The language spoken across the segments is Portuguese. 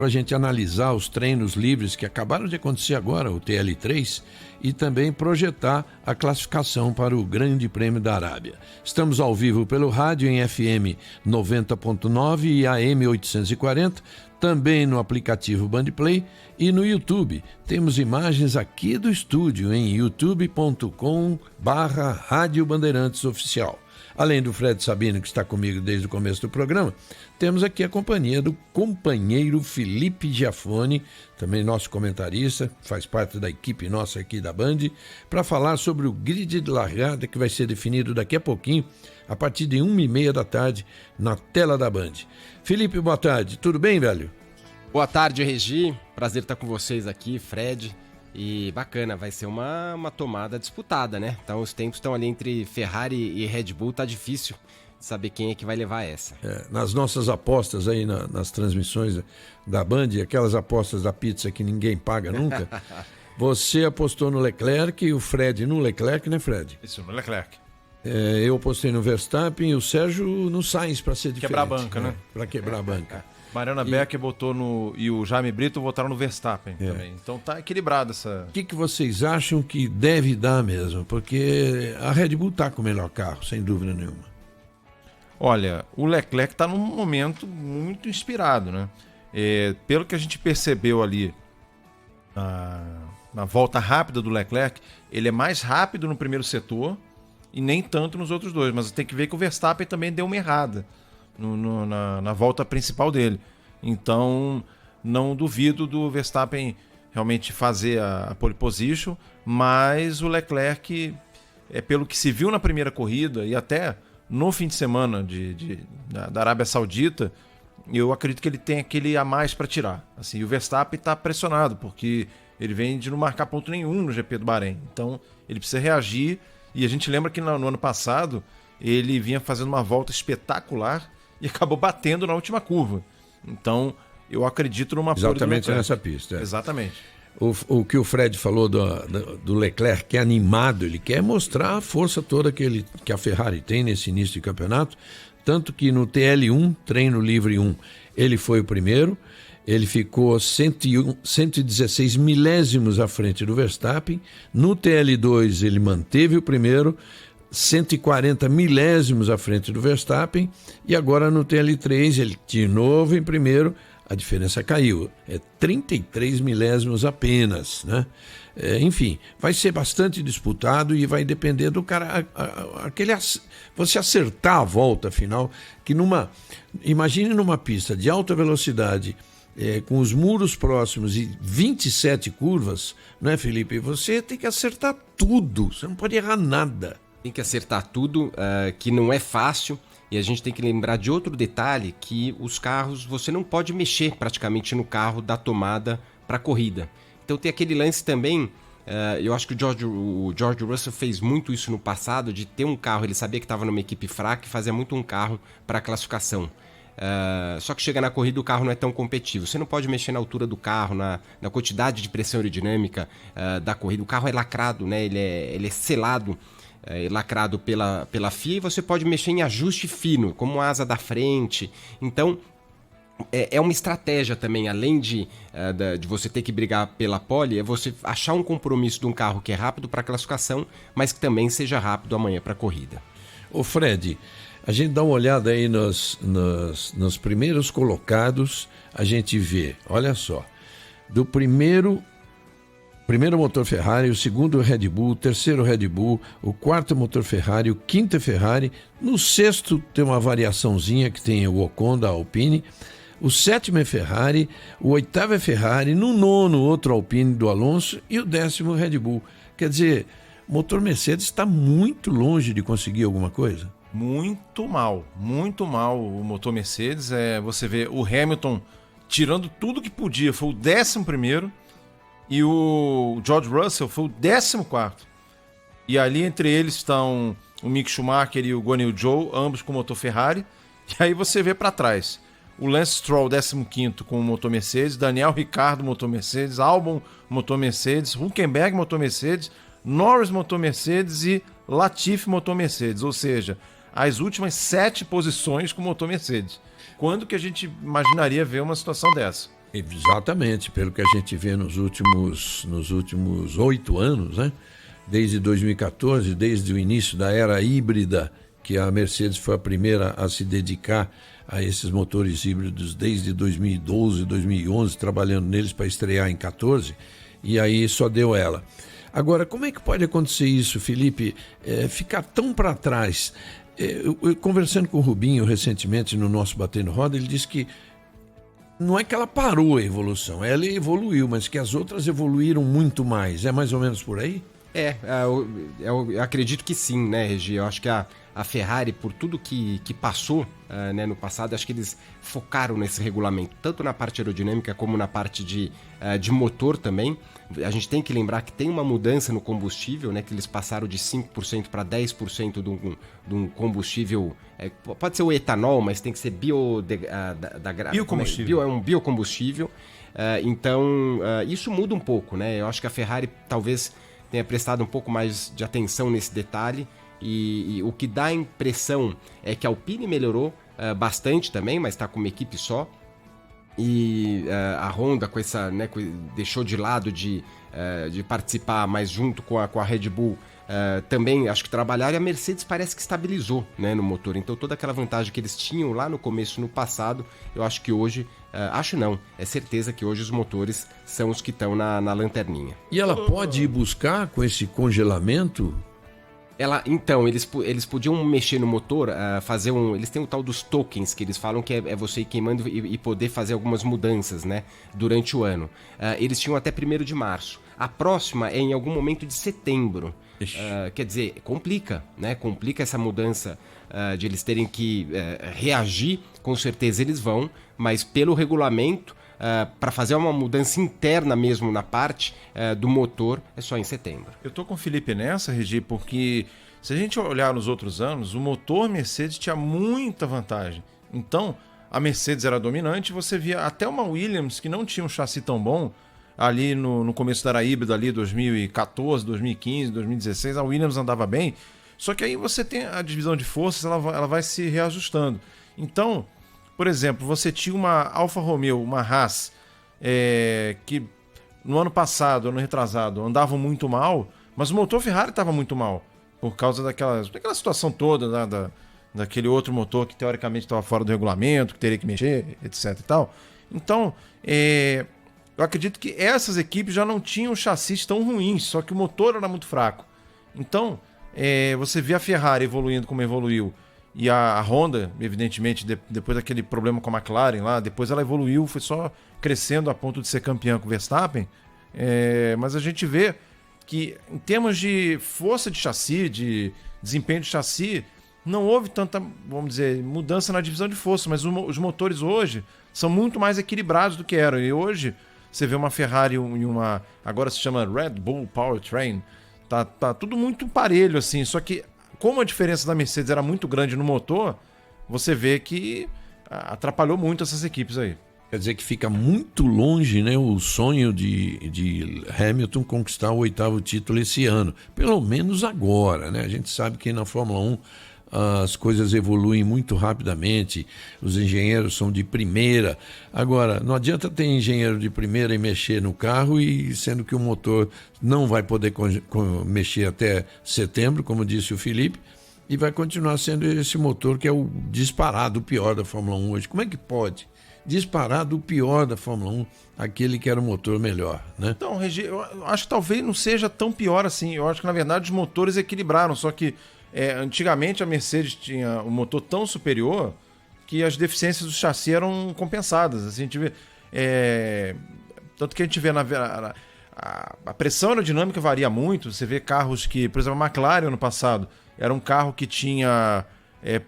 para a gente analisar os treinos livres que acabaram de acontecer agora, o TL3, e também projetar a classificação para o Grande Prêmio da Arábia. Estamos ao vivo pelo rádio em FM 90.9 e AM 840, também no aplicativo Bandplay e no YouTube. Temos imagens aqui do estúdio em youtube.com/Rádio Bandeirantes Oficial. Além do Fred Sabino, que está comigo desde o começo do programa, temos aqui a companhia do companheiro Felipe Giafone, também nosso comentarista, faz parte da equipe nossa aqui da Band, para falar sobre o grid de largada que vai ser definido daqui a pouquinho, a partir de 1h30 da tarde, na tela da Band. Felipe, boa tarde. Tudo bem, velho? Boa tarde, Regi. Prazer estar com vocês aqui, Fred. E bacana, vai ser uma tomada disputada, né? Então os tempos estão ali entre Ferrari e Red Bull, tá difícil saber quem é que vai levar essa. Nas nossas apostas aí, nas transmissões da Band, aquelas apostas da pizza que ninguém paga nunca, você apostou no Leclerc e o Fred no Leclerc, né, Fred? Isso, no Leclerc. Eu apostei no Verstappen e o Sérgio no Sainz, para ser diferente. Quebrar a banca, né? Para quebrar a banca. Mariana Becker botou e o Jaime Brito votaram no Verstappen também. Então tá equilibrado essa... O que vocês acham que deve dar mesmo? Porque a Red Bull tá com o melhor carro, sem dúvida nenhuma. Olha, o Leclerc tá num momento muito inspirado, né? Pelo que a gente percebeu ali na volta rápida do Leclerc, ele é mais rápido no primeiro setor e nem tanto nos outros dois. Mas tem que ver que o Verstappen também deu uma errada na volta principal dele. Então, não duvido do Verstappen realmente fazer a pole position, mas o Leclerc, pelo que se viu na primeira corrida e até no fim de semana da Arábia Saudita, eu acredito que ele tem aquele a mais para tirar. Assim, o Verstappen está pressionado, porque ele vem de não marcar ponto nenhum no GP do Bahrein. Então, ele precisa reagir, e a gente lembra que no ano passado ele vinha fazendo uma volta espetacular e acabou batendo na última curva. Então, eu acredito numa pole do Leclerc. Exatamente nessa pista. Exatamente. O que o Fred falou do Leclerc, que é animado, ele quer mostrar a força toda que a Ferrari tem nesse início de campeonato, tanto que no TL1, treino livre 1, ele foi o primeiro, ele ficou 116 milésimos à frente do Verstappen, no TL2 ele manteve o primeiro, 140 milésimos à frente do Verstappen, e agora no TL3 ele de novo em primeiro, a diferença caiu, 33 milésimos apenas, né? Enfim, vai ser bastante disputado e vai depender do cara, você acertar a volta final, que imagine numa pista de alta velocidade, com os muros próximos e 27 curvas, não é, Felipe? Você tem que acertar tudo, você não pode errar nada. Tem que acertar tudo, que não é fácil, e a gente tem que lembrar de outro detalhe, que os carros, você não pode mexer praticamente no carro da tomada para a corrida. Então tem aquele lance também, eu acho que o George Russell fez muito isso no passado, de ter um carro, ele sabia que estava numa equipe fraca e fazia muito um carro para a classificação. Só que chega na corrida o carro não é tão competitivo. Você não pode mexer na altura do carro, na quantidade de pressão aerodinâmica da corrida. O carro é lacrado, né? Ele é selado, lacrado pela FIA, e você pode mexer em ajuste fino, como a asa da frente. Então, é uma estratégia também, além de você ter que brigar pela pole, é você achar um compromisso de um carro que é rápido para a classificação, mas que também seja rápido amanhã para a corrida. Ô Fred, a gente dá uma olhada aí nos primeiros colocados, a gente vê, olha só, do primeiro motor Ferrari, o segundo Red Bull, o terceiro Red Bull, o quarto motor Ferrari, o quinto é Ferrari, no sexto tem uma variaçãozinha que tem o Ocon da Alpine, o sétimo é Ferrari, o oitavo é Ferrari, no nono outro Alpine do Alonso e o décimo Red Bull. Quer dizer, o motor Mercedes está muito longe de conseguir alguma coisa. Muito mal o motor Mercedes. Você vê o Hamilton tirando tudo que podia, foi o 11º, e o George Russell foi o 14º. E ali entre eles estão o Mick Schumacher e o Guan Yu Zhou, ambos com motor Ferrari. E aí você vê para trás o Lance Stroll 15º com o motor Mercedes, Daniel Ricciardo motor Mercedes, Albon motor Mercedes, Hülkenberg motor Mercedes, Norris motor Mercedes e Latifi motor Mercedes. Ou seja, as últimas 7 posições com motor Mercedes. Quando que a gente imaginaria ver uma situação dessa? Exatamente, pelo que a gente vê nos últimos 8 anos, né? Desde 2014, desde o início da era híbrida, que a Mercedes foi a primeira a se dedicar a esses motores híbridos desde 2012, 2011, trabalhando neles para estrear em 14, e aí só deu ela. Agora, como é que pode acontecer isso, Felipe? Ficar tão para trás? Eu, conversando com o Rubinho recentemente no nosso Batendo Roda, ele disse que não é que ela parou a evolução, ela evoluiu, mas que as outras evoluíram muito mais. É mais ou menos por aí? Eu acredito que sim, né, Regi? Eu acho que a Ferrari, por tudo que passou né, no passado, acho que eles focaram nesse regulamento, tanto na parte aerodinâmica como na parte de motor também. A gente tem que lembrar que tem uma mudança no combustível, né, que eles passaram de 5% para 10% de um combustível, pode ser o etanol, mas tem que ser biocombustível. É um biocombustível. Então, isso muda um pouco, né? Eu acho que a Ferrari talvez tenha prestado um pouco mais de atenção nesse detalhe, e o que dá a impressão é que a Alpine melhorou bastante também, mas está com uma equipe só, e a Honda com essa, né, deixou de lado de participar mais junto com a Red Bull, também acho que trabalharam, e a Mercedes parece que estabilizou, né, no motor. Então toda aquela vantagem que eles tinham lá no começo, no passado, eu acho que hoje, é certeza que hoje os motores são os que estão na lanterninha. E ela pode ir buscar com esse congelamento? Então, eles podiam mexer no motor, eles têm o tal dos tokens, que eles falam que é você ir queimando e poder fazer algumas mudanças, né, durante o ano. Eles tinham até 1º de março. A próxima é em algum momento de setembro. Quer dizer, complica, né? Complica essa mudança de eles terem que reagir. Com certeza eles vão, mas pelo regulamento, para fazer uma mudança interna mesmo na parte do motor, é só em setembro. Eu tô com o Felipe nessa, Regi, porque se a gente olhar nos outros anos, o motor Mercedes tinha muita vantagem. Então, a Mercedes era dominante, você via até uma Williams que não tinha um chassi tão bom, ali no começo da era híbrida, ali 2014, 2015, 2016, a Williams andava bem, só que aí você tem a divisão de forças, ela vai se reajustando. Então, por exemplo, você tinha uma Alfa Romeo, uma Haas, que no ano passado, ano retrasado, andavam muito mal, mas o motor Ferrari estava muito mal, por causa daquela situação toda, daquele outro motor que teoricamente estava fora do regulamento, que teria que mexer, etc e tal. Então, eu acredito que essas equipes já não tinham chassis tão ruins, só que o motor era muito fraco. Então, você vê a Ferrari evoluindo como evoluiu, e a Honda, evidentemente, depois daquele problema com a McLaren lá, depois ela evoluiu, foi só crescendo a ponto de ser campeã com o Verstappen. Mas a gente vê que, em termos de força de chassi, de desempenho de chassi, não houve tanta, vamos dizer, mudança na divisão de força, mas os motores hoje são muito mais equilibrados do que eram. E hoje você vê uma Ferrari e uma, agora se chama Red Bull Powertrain, tá tudo muito parelho assim, só que como a diferença da Mercedes era muito grande no motor, você vê que atrapalhou muito essas equipes aí. Quer dizer que fica muito longe, né, o sonho de Hamilton conquistar o 8º título esse ano. Pelo menos agora, né? A gente sabe que na Fórmula 1 as coisas evoluem muito rapidamente, os engenheiros são de primeira. Agora, não adianta ter engenheiro de primeira e mexer no carro, e sendo que o motor não vai poder mexer até setembro, como disse o Felipe, e vai continuar sendo esse motor que é o disparado o pior da Fórmula 1 hoje. Como é que pode disparar do pior da Fórmula 1, aquele que era o motor melhor, né? Então, Regi, eu acho que talvez não seja tão pior assim. Eu acho que, na verdade, os motores equilibraram, só que antigamente a Mercedes tinha um motor tão superior que as deficiências do chassi eram compensadas. Assim, a gente vê, tanto que a gente vê a pressão aerodinâmica varia muito. Você vê carros que, por exemplo, a McLaren ano passado era um carro que tinha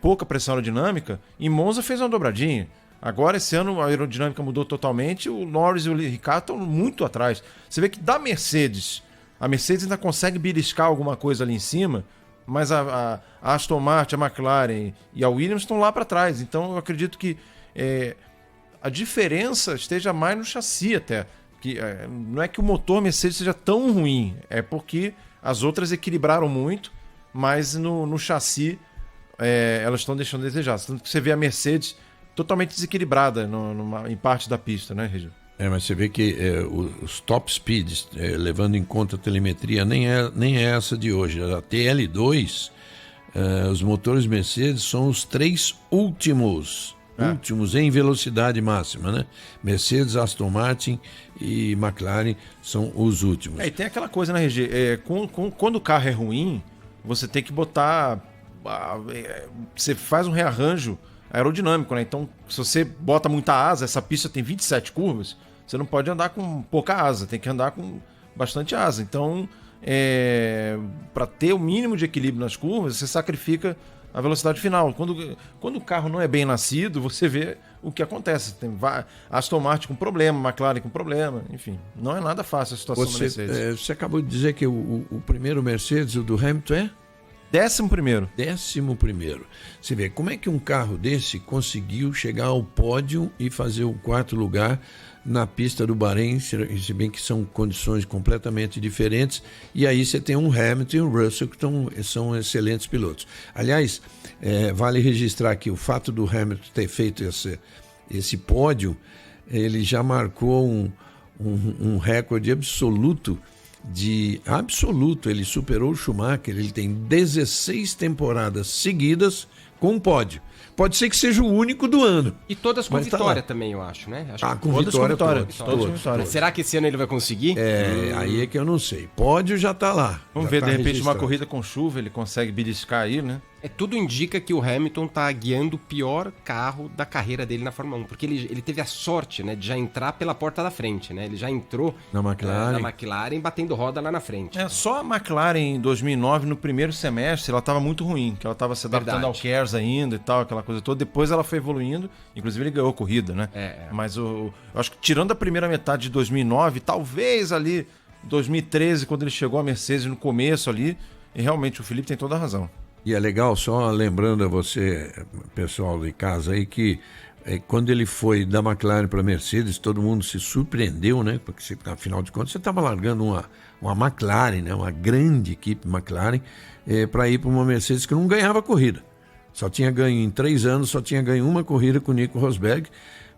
pouca pressão aerodinâmica, e Monza fez uma dobradinha. Agora, esse ano, a aerodinâmica mudou totalmente, o Norris e o Ricciardo estão muito atrás. Você vê que da Mercedes, a Mercedes ainda consegue beliscar alguma coisa ali em cima, mas a Aston Martin, a McLaren e a Williams estão lá para trás. Então, eu acredito que a diferença esteja mais no chassi até. Que, não é que o motor Mercedes seja tão ruim, é porque as outras equilibraram muito, mas no chassi elas estão deixando a desejar. Tanto que você vê a Mercedes totalmente desequilibrada em parte da pista, né, Regi? Mas você vê que os top speeds, levando em conta a telemetria, nem é essa de hoje. A TL2, os motores Mercedes são os 3 últimos em velocidade máxima, né? Mercedes, Aston Martin e McLaren são os últimos. E tem aquela coisa, né, RG? Quando o carro é ruim, você tem que botar... Você faz um rearranjo aerodinâmico, né? Então, se você bota muita asa, essa pista tem 27 curvas, você não pode andar com pouca asa, tem que andar com bastante asa. Então, para ter o mínimo de equilíbrio nas curvas, você sacrifica a velocidade final. Quando o carro não é bem nascido, você vê o que acontece. Tem Aston Martin com problema, McLaren com problema, enfim. Não é nada fácil a situação da Mercedes. Você acabou de dizer que o primeiro Mercedes, o do Hamilton, é? 11º. 11º. Você vê, como é que um carro desse conseguiu chegar ao pódio e fazer o 4º lugar na pista do Bahrein, se bem que são condições completamente diferentes, e aí você tem um Hamilton e um Russell que são excelentes pilotos. Aliás, vale registrar aqui o fato do Hamilton ter feito esse pódio, ele já marcou um recorde absoluto, ele superou o Schumacher, ele tem 16 temporadas seguidas com um pódio. Pode ser que seja o único do ano. E todas com vitória também, eu acho, né? Com vitória. Todas com vitória. Será que esse ano ele vai conseguir? Aí é que eu não sei. Pódio já tá lá. Vamos ver, de repente, uma corrida com chuva, ele consegue beliscar aí, né? Tudo indica que o Hamilton tá guiando o pior carro da carreira dele na Fórmula 1, porque ele teve a sorte, né, de já entrar pela porta da frente, né? Ele já entrou na McLaren batendo roda lá na frente. Só a McLaren em 2009, no primeiro semestre, ela estava muito ruim, que ela estava se adaptando ao KERS ainda e tal, aquela coisa toda. Depois ela foi evoluindo, inclusive ele ganhou a corrida, né? Mas eu acho que tirando a primeira metade de 2009, talvez ali 2013, quando ele chegou à Mercedes no começo ali, e realmente o Felipe tem toda a razão. E é legal, só lembrando a você, pessoal de casa aí, que quando ele foi da McLaren para a Mercedes, todo mundo se surpreendeu, né? Porque, afinal de contas, você estava largando uma McLaren, né? Uma grande equipe McLaren, para ir para uma Mercedes que não ganhava corrida. Só tinha ganho em 3 anos, só tinha ganho uma corrida com o Nico Rosberg,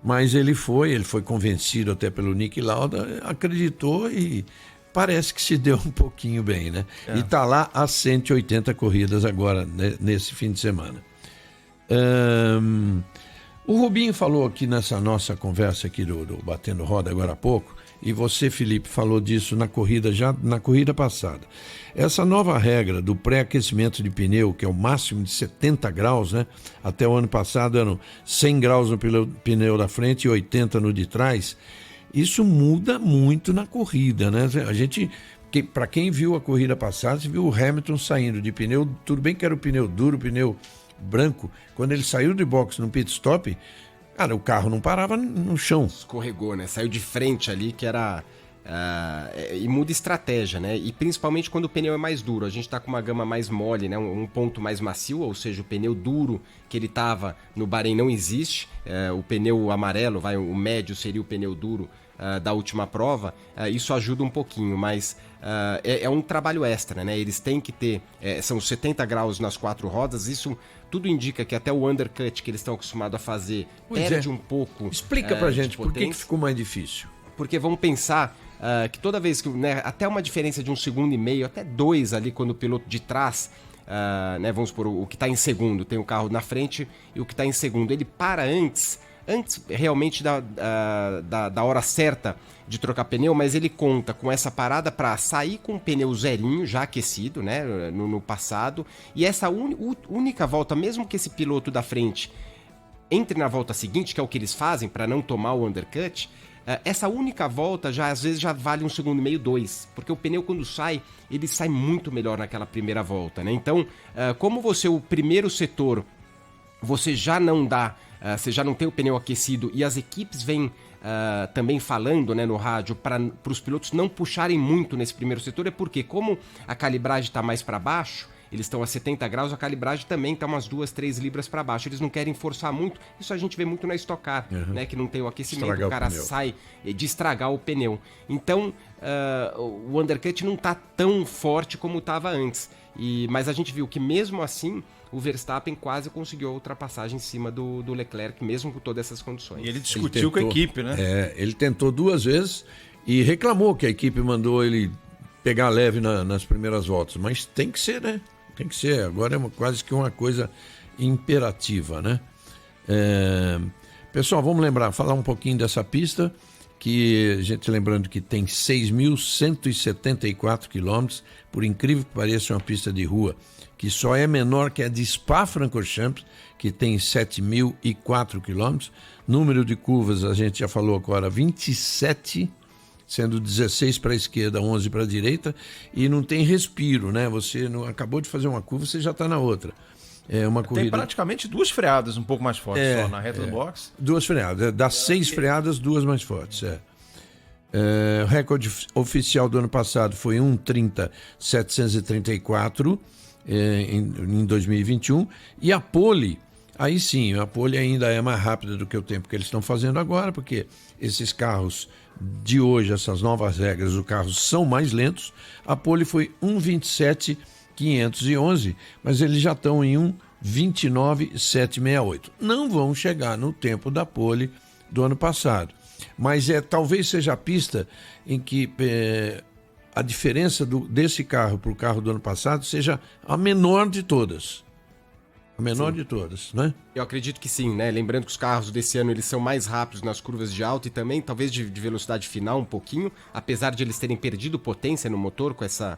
mas ele foi convencido até pelo Niki Lauda, acreditou e parece que se deu um pouquinho bem, né? E está lá a 180 corridas agora, né, nesse fim de semana. O Rubinho falou aqui nessa nossa conversa aqui do Batendo Roda agora há pouco, e você, Felipe, falou disso na corrida passada. Essa nova regra do pré-aquecimento de pneu, que é o máximo de 70 graus, né? Até o ano passado eram 100 graus no pneu da frente e 80 no de trás. Isso muda muito na corrida, né? Para quem viu a corrida passada, você viu o Hamilton saindo de pneu, tudo bem que era o pneu duro, o pneu branco, quando ele saiu de box no pit stop, cara, o carro não parava no chão. Escorregou, né? Saiu de frente ali, que era... e muda estratégia, né? E principalmente quando o pneu é mais duro. A gente tá com uma gama mais mole, né? Um ponto mais macio, ou seja, o pneu duro que ele tava no Bahrein não existe. O pneu amarelo, o médio seria o pneu duro da última prova. Isso ajuda um pouquinho, mas é um trabalho extra, né? Eles têm que ter... são 70 graus nas 4 rodas, isso... Tudo indica que até o undercut que eles estão acostumados a fazer perde um pouco. Explica pra gente por que ficou mais difícil. Porque vamos pensar que toda vez que, né, até uma diferença de 1,5 segundos, até 2 ali, quando o piloto de trás, né, vamos supor, o que está em segundo, tem o carro na frente e o que está em segundo, ele para antes realmente da hora certa de trocar pneu, mas ele conta com essa parada para sair com o pneu zerinho, já aquecido, né, no passado, e essa única volta, mesmo que esse piloto da frente entre na volta seguinte, que é o que eles fazem para não tomar o undercut, essa única volta às vezes já vale 1,5 segundos, 2, porque o pneu quando sai, ele sai muito melhor naquela primeira volta, né? Então, como o primeiro setor, você já não dá, você já não tem o pneu aquecido e as equipes vêm também falando, né, no rádio para os pilotos não puxarem muito nesse primeiro setor, é porque como a calibragem está mais para baixo, eles estão a 70 graus, a calibragem também está umas 2, 3 libras para baixo. Eles não querem forçar muito. Isso a gente vê muito na Stock Car, né? Que não tem o aquecimento, o cara sai de estragar o pneu. Então, o undercut não está tão forte como estava antes. Mas a gente viu que mesmo assim o Verstappen quase conseguiu a ultrapassagem em cima do Leclerc, mesmo com todas essas condições. E ele discutiu com a equipe, né? Ele tentou 2 vezes e reclamou que a equipe mandou ele pegar leve nas primeiras voltas. Mas tem que ser, né? Tem que ser. Agora é quase que uma coisa imperativa, né? Pessoal, vamos falar um pouquinho dessa pista, que a gente lembrando que tem 6.174 quilômetros, por incrível que pareça, é uma pista de rua que só é menor que a de Spa-Francorchamps, que tem 7.004 quilômetros. Número de curvas, a gente já falou agora, 27, sendo 16 para a esquerda, 11 para a direita, e não tem respiro, né? Você não acabou de fazer uma curva, você já está na outra. É uma corrida... Tem praticamente 2 freadas um pouco mais fortes só na reta do box. 2 freadas. Das 6 freadas, 2 mais fortes. O recorde oficial do ano passado foi 1:30.734 em 2021. E a pole, aí sim, a pole ainda é mais rápida do que o tempo que eles estão fazendo agora, porque esses carros de hoje, essas novas regras, os carros são mais lentos. A pole foi 1:27.511, mas eles já estão em 1:29.768. Não vão chegar no tempo da pole do ano passado, mas talvez seja a pista em que a diferença desse carro para o carro do ano passado seja a menor de todas. A menor de todas, né? Eu acredito que sim, né? Lembrando que os carros desse ano eles são mais rápidos nas curvas de alta e também talvez de velocidade final um pouquinho, apesar de eles terem perdido potência no motor com essa...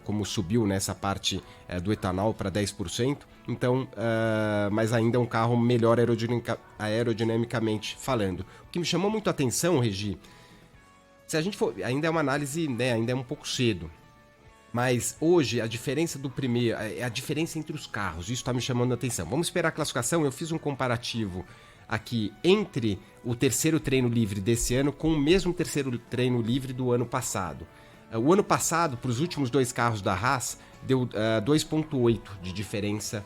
como subiu nessa parte do etanol para 10%, então, mas ainda é um carro melhor aerodinamicamente falando. O que me chamou muito a atenção, Regi, se a gente for, ainda é uma análise, né, ainda é um pouco cedo, mas hoje a diferença do primeiro, a diferença entre os carros, isso está me chamando a atenção. Vamos esperar a classificação, eu fiz um comparativo aqui entre o terceiro treino livre desse ano com o mesmo terceiro treino livre do ano passado. O ano passado, para os últimos 2 carros da Haas, deu 2,8 de diferença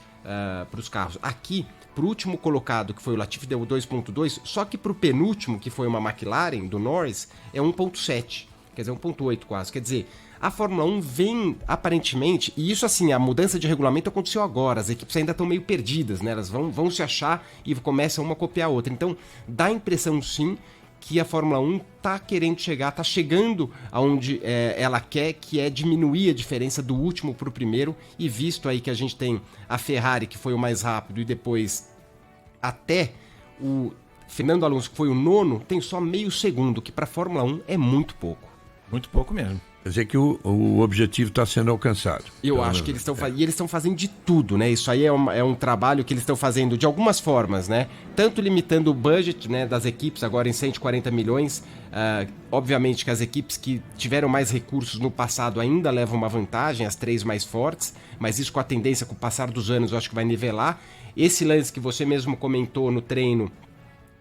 para os carros. Aqui, para o último colocado, que foi o Latifi, deu 2,2, só que para o penúltimo, que foi uma McLaren, do Norris, é 1,7. Quer dizer, 1,8 quase. Quer dizer, a Fórmula 1 vem, aparentemente, e isso assim, a mudança de regulamento aconteceu agora, as equipes ainda estão meio perdidas, né? Elas vão se achar e começam uma a copiar a outra. Então, dá a impressão, sim, que a Fórmula 1 está querendo chegar, está chegando aonde ela quer, que é diminuir a diferença do último para o primeiro, e visto aí que a gente tem a Ferrari, que foi o mais rápido, e depois até o Fernando Alonso, que foi o 9º, tem só meio segundo, que para a Fórmula 1 é muito pouco. Muito pouco mesmo. Quer dizer que o objetivo está sendo alcançado. Eu acho que eles estão fazendo. E eles estão fazendo de tudo, né? Isso aí é um trabalho que eles estão fazendo de algumas formas, né? Tanto limitando o budget, né, das equipes agora em 140 milhões. Obviamente que as equipes que tiveram mais recursos no passado ainda levam uma vantagem, as 3 mais fortes, mas isso com a tendência, com o passar dos anos, eu acho que vai nivelar. Esse lance que você mesmo comentou no treino,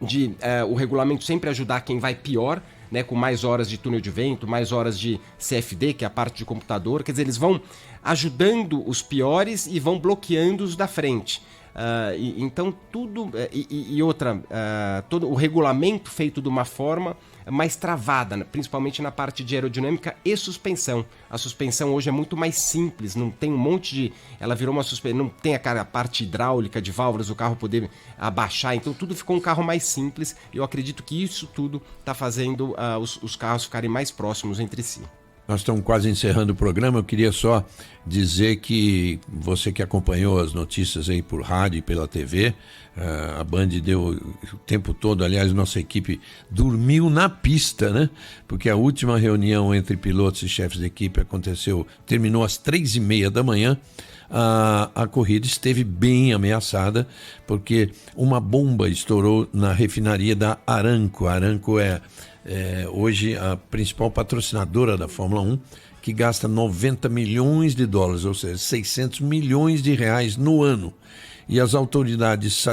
de o regulamento sempre ajudar quem vai pior, né, com mais horas de túnel de vento, mais horas de CFD, que é a parte de computador. Quer dizer, eles vão ajudando os piores e vão bloqueando os da frente. Então tudo todo o regulamento feito de uma forma mais travada, principalmente na parte de aerodinâmica e suspensão. A suspensão hoje é muito mais simples, não tem um monte de... Ela virou uma suspensão, não tem a parte hidráulica de válvulas, o carro poder abaixar, então tudo ficou um carro mais simples. Eu acredito que isso tudo está fazendo os carros ficarem mais próximos entre si. Nós estamos quase encerrando o programa. Eu queria só dizer que você que acompanhou as notícias aí por rádio e pela TV, a Band deu o tempo todo, aliás, nossa equipe dormiu na pista, né? Porque a última reunião entre pilotos e chefes de equipe terminou às 3:30 da manhã. A corrida esteve bem ameaçada, porque uma bomba estourou na refinaria da Aramco. A Aramco é hoje a principal patrocinadora da Fórmula 1, que gasta 90 milhões de dólares, ou seja, 600 milhões de reais no ano. E as autoridades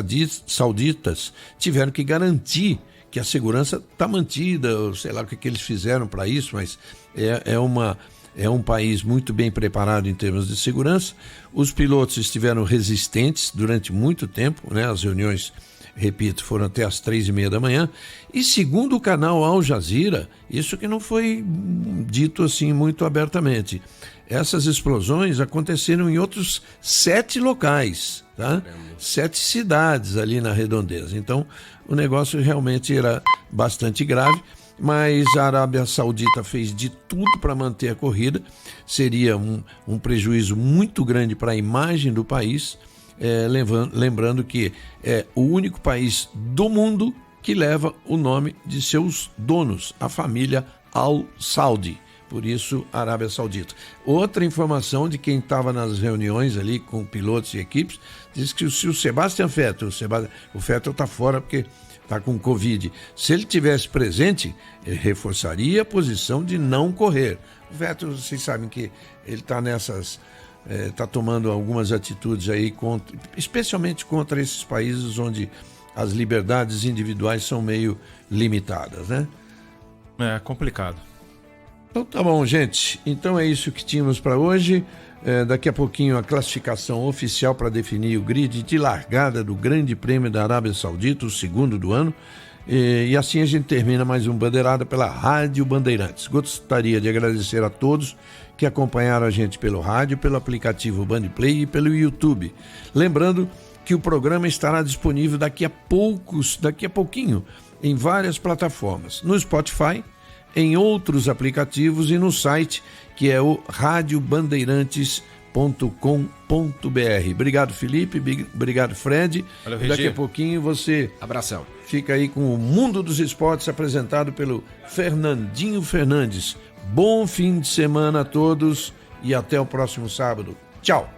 sauditas tiveram que garantir que a segurança está mantida, eu sei lá o que eles fizeram para isso, mas é um país muito bem preparado em termos de segurança. Os pilotos estiveram resistentes durante muito tempo, né? As reuniões, repito, foram até às 3:30 da manhã. E segundo o canal Al Jazeera, isso que não foi dito assim muito abertamente, essas explosões aconteceram em outros 7 locais, tá? 7 cidades ali na redondeza. Então, o negócio realmente era bastante grave, mas a Arábia Saudita fez de tudo para manter a corrida. Seria um prejuízo muito grande para a imagem do país, lembrando que é o único país do mundo que leva o nome de seus donos, a família Al Saudi. Por isso, Arábia Saudita. Outra informação de quem estava nas reuniões ali com pilotos e equipes, diz que se o Sebastian Vettel, o Vettel está fora porque está com Covid, se ele tivesse presente, ele reforçaria a posição de não correr. O Vettel, vocês sabem que ele está está tomando algumas atitudes aí, especialmente contra esses países onde as liberdades individuais são meio limitadas, né? É complicado. Então tá bom, gente. Então é isso que tínhamos para hoje. Daqui a pouquinho a classificação oficial para definir o grid de largada do Grande Prêmio da Arábia Saudita, o segundo do ano. E assim a gente termina mais um Bandeirada pela Rádio Bandeirantes. Gostaria de agradecer a todos que acompanharam a gente pelo rádio, pelo aplicativo Bandplay e pelo YouTube. Lembrando que o programa estará disponível daqui a pouquinho, em várias plataformas. No Spotify, em outros aplicativos e no site, que é o radiobandeirantes.com.br. Obrigado, Felipe. Obrigado, Fred. Valeu, Regi. Daqui a pouquinho você Abração. fica aí com o Mundo dos Esportes, apresentado pelo Fernandinho Fernandes. Bom fim de semana a todos e até o próximo sábado. Tchau.